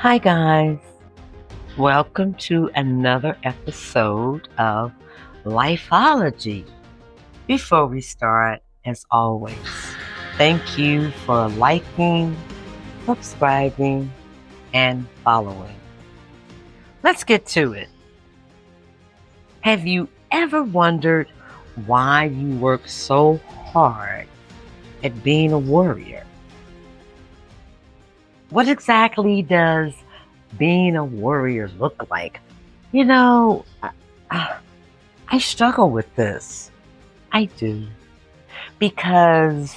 Hi, guys. Welcome to another episode of Lifeology. Before we start, as always, thank you for liking, subscribing, and following. Let's get to it. Have you ever wondered why you work so hard at being a warrior? What exactly does being a warrior look like? You know, I, I struggle with this. I do. Because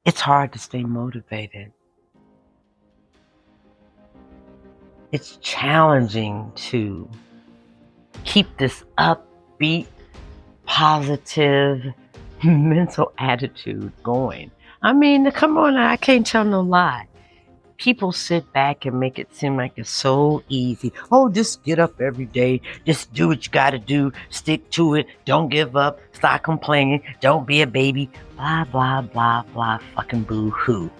it's hard to stay motivated. It's challenging to keep this upbeat, positive mental attitude going. I mean, come on, I can't tell no lie. People sit back and make it seem like it's so easy. Oh, just get up every day. Just do what you gotta do. Stick to it. Don't give up. Stop complaining. Don't be a baby. Blah, blah, blah, blah. Fucking boo-hoo.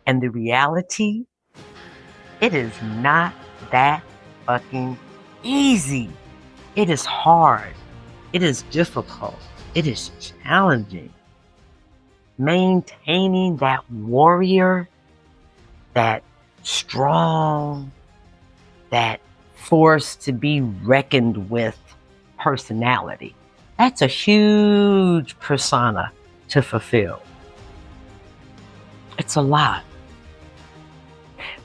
And the reality, it is not that fucking easy. It is hard. It is difficult. It is challenging. Maintaining that warrior, that strong, that force to be reckoned with personality. That's a huge persona to fulfill. It's a lot.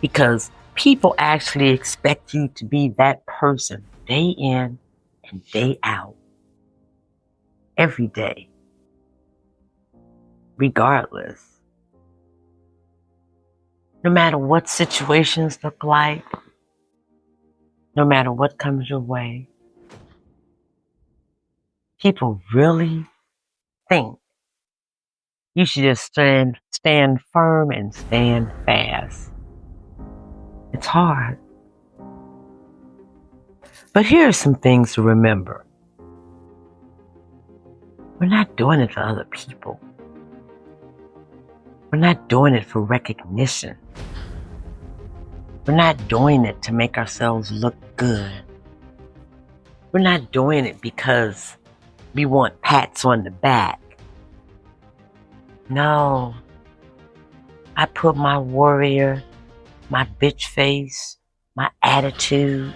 Because people actually expect you to be that person day in and day out. Every day. Regardless. No matter what situations look like, no matter what comes your way, people really think you should just stand firm and stand fast. It's hard. But here are some things to remember. We're not doing it for other people. We're not doing it for recognition. We're not doing it to make ourselves look good. We're not doing it because we want pats on the back. No. I put my warrior, my bitch face, my attitude,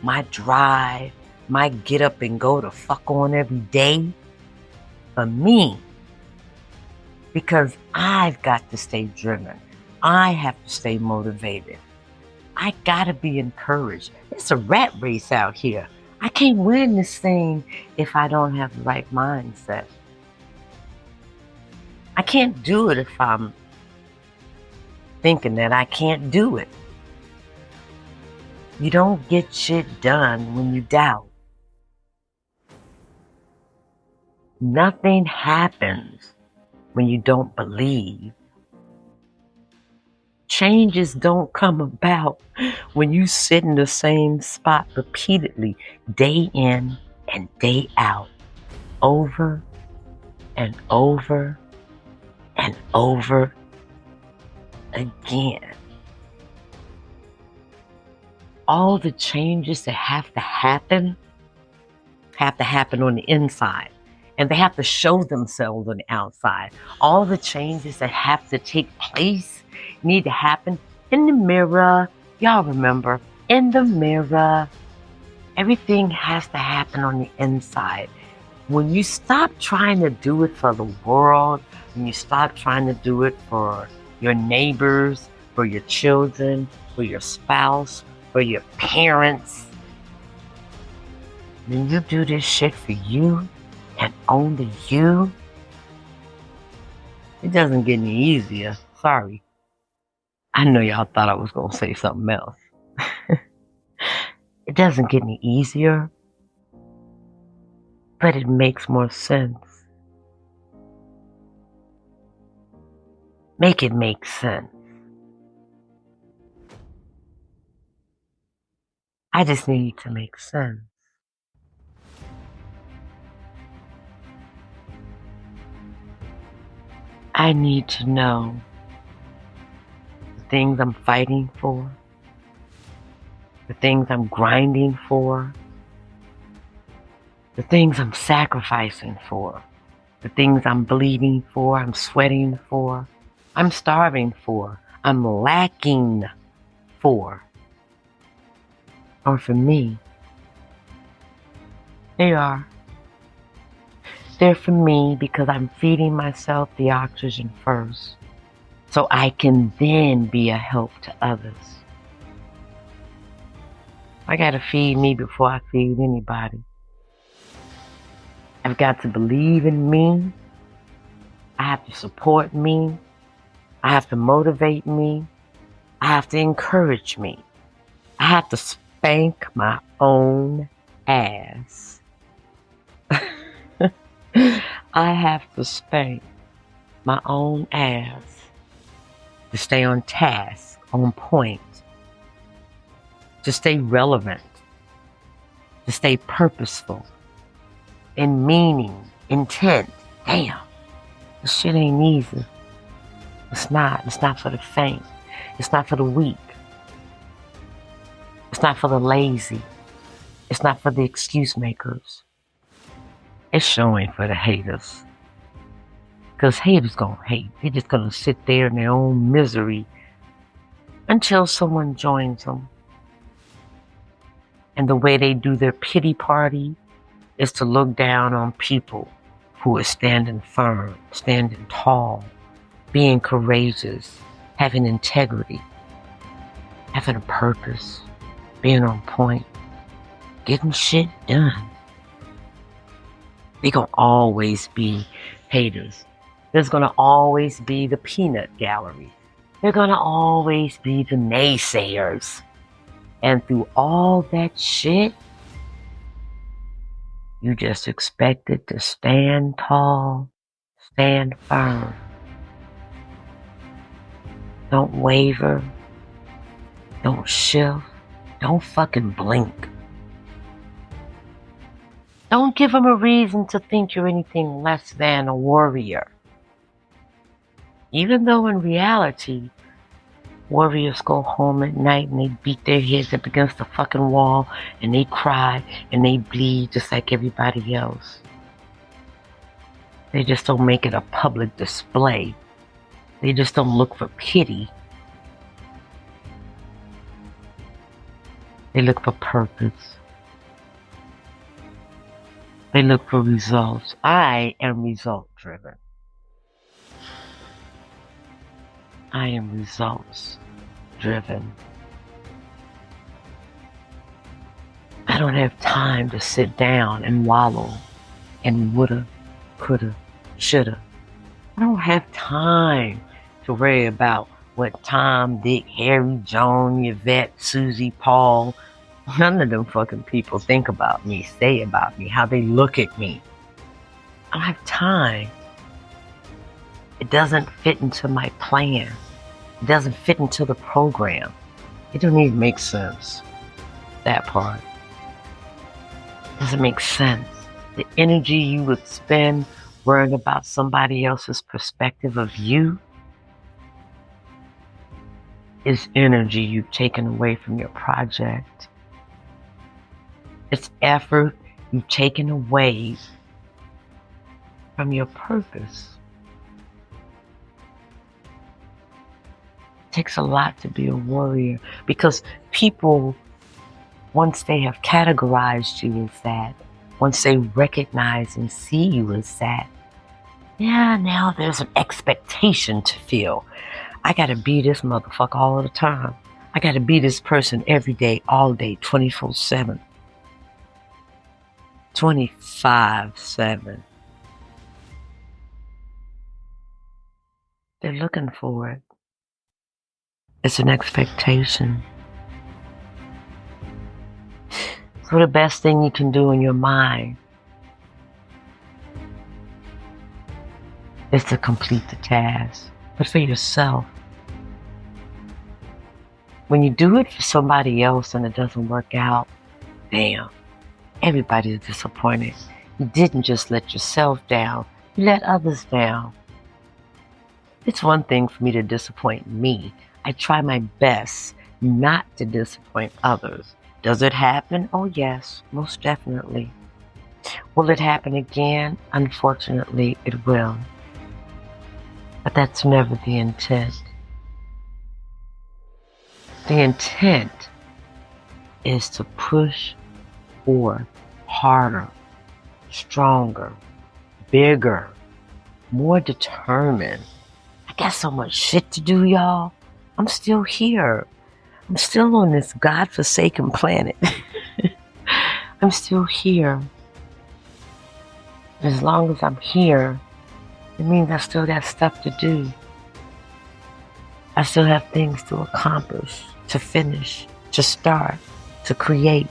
my drive, my get up and go to fuck on every day for me. Because I've got to stay driven. I have to stay motivated. I gotta be encouraged. It's a rat race out here. I can't win this thing if I don't have the right mindset. I can't do it if I'm thinking that I can't do it. You don't get shit done when you doubt. Nothing happens when you don't believe. Changes don't come about when you sit in the same spot repeatedly, day in and day out, over and over and over again. All the changes that have to happen on the inside. And they have to show themselves on the outside. All the changes that have to take place need to happen in the mirror. Y'all remember, in the mirror. Everything has to happen on the inside. When you stop trying to do it for the world, when you stop trying to do it for your neighbors, for your children, for your spouse, for your parents, when you do this shit for you, and only you, it doesn't get any easier. Sorry. I know y'all thought I was going to say something else. It doesn't get any easier, but it makes more sense. Make it make sense. I just need to make sense. I need to know things I'm fighting for, the things I'm grinding for, the things I'm sacrificing for, the things I'm bleeding for, I'm sweating for, I'm starving for, I'm lacking for. Or for me, they are. They're for me because I'm feeding myself the oxygen first, so I can then be a help to others. I gotta feed me before I feed anybody. I've got to believe in me. I have to support me. I have to motivate me. I have to encourage me. I have to spank my own ass. I have to spank my own ass to stay on task, on point, to stay relevant, to stay purposeful, in meaning, intent. Damn, this shit ain't easy. It's not. It's not for the faint. It's not for the weak. It's not for the lazy. It's not for the excuse makers. It's showing for the haters. Because haters gonna hate. They're just gonna sit there in their own misery until someone joins them. And the way they do their pity party is to look down on people who are standing firm, standing tall, being courageous, having integrity, having a purpose, being on point, getting shit done. They're gonna always be haters. There's gonna always be the peanut gallery. They're gonna always be the naysayers. And through all that shit, you just expected to stand tall, stand firm. Don't waver. Don't shift. Don't fucking blink. Don't give them a reason to think you're anything less than a warrior. Even though in reality, warriors go home at night and they beat their heads up against the fucking wall and they cry and they bleed just like everybody else. They just don't make it a public display. They just don't look for pity. They look for purpose. They look for results. I am result driven. I am results driven. I don't have time to sit down and wallow and woulda, coulda, shoulda. I don't have time to worry about what Tom, Dick, Harry, Joan, Yvette, Susie, Paul, none of them fucking people think about me, say about me, how they look at me. I don't have time. It doesn't fit into my plan. It doesn't fit into the program. It don't even make sense. That part. Doesn't make sense. The energy you would spend worrying about somebody else's perspective of you is energy you've taken away from your project. It's effort you've taken away from your purpose. It takes a lot to be a warrior because people, once they have categorized you as that, once they recognize and see you as that, yeah, now there's an expectation to feel. I gotta be this motherfucker all the time. I gotta be this person every day, all day, 24/7. 25/7. They're looking for it. It's an expectation. So the best thing you can do in your mind is to complete the task, but for yourself. When you do it for somebody else and it doesn't work out, damn, everybody is disappointed. You didn't just let yourself down, you let others down. It's one thing for me to disappoint me. I try my best not to disappoint others. Does it happen? Oh, yes, most definitely. Will it happen again? Unfortunately, it will. But that's never the intent. The intent is to push forward harder, stronger, bigger, more determined. I got so much shit to do, y'all. I'm still here. I'm still on this godforsaken planet. I'm still here. As long as I'm here, it means I still got stuff to do. I still have things to accomplish, to finish, to start, to create,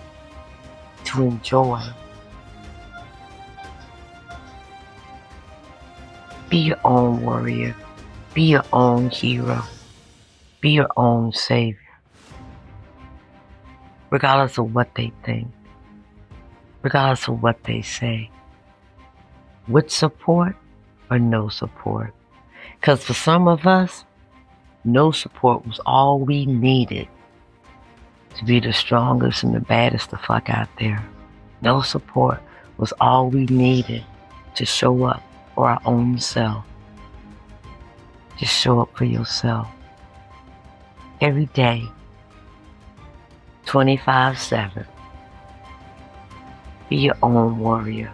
to enjoy. Be your own warrior. Be your own hero. Be your own savior. Regardless of what they think. Regardless of what they say. With support or no support. Because for some of us, no support was all we needed to be the strongest and the baddest the fuck out there. No support was all we needed to show up for our own self. Just show up for yourself. Every day, 24/7. Be your own warrior.